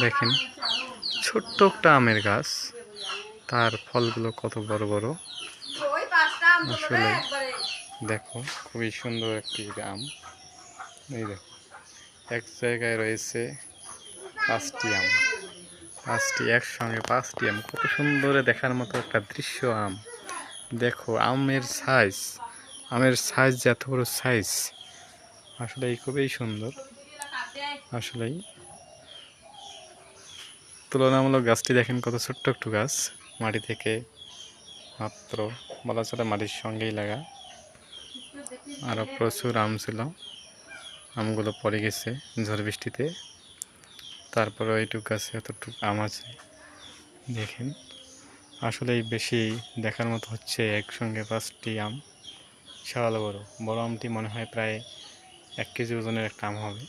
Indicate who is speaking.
Speaker 1: দেখেন ছোট্ট একটা আমের গাছ, তার ফলগুলো কত বড় বড়। আসলে দেখো খুবই সুন্দর একটি আম। এই দেখো এক জায়গায় রয়েছে 5টি আম, 5টি একসঙ্গে 5টি আম, কত সুন্দর দেখার মতো একটা দৃশ্য আম। দেখো আমের সাইজ এত বড় সাইজ, আসলেই খুবই সুন্দর। আসলেই তুলনামূলক গাছটি দেখেন কত ছোট্ট একটু গাছ, মাটি থেকে মাত্র বলা চলে মাটির সঙ্গেই লাগা। আরও প্রচুর আম ছিল, আমগুলো পড়ে গেছে ঝড় বৃষ্টিতে, তারপরে এইটুকু গাছে এতটুকু আম আছে। দেখেন আসলেই বেশি দেখার মতো হচ্ছে, একসঙ্গে 5টি আম, বিশাল বড় বড় আমটি মনে হয় প্রায় 1 কেজি ওজনের একটা আম হবে।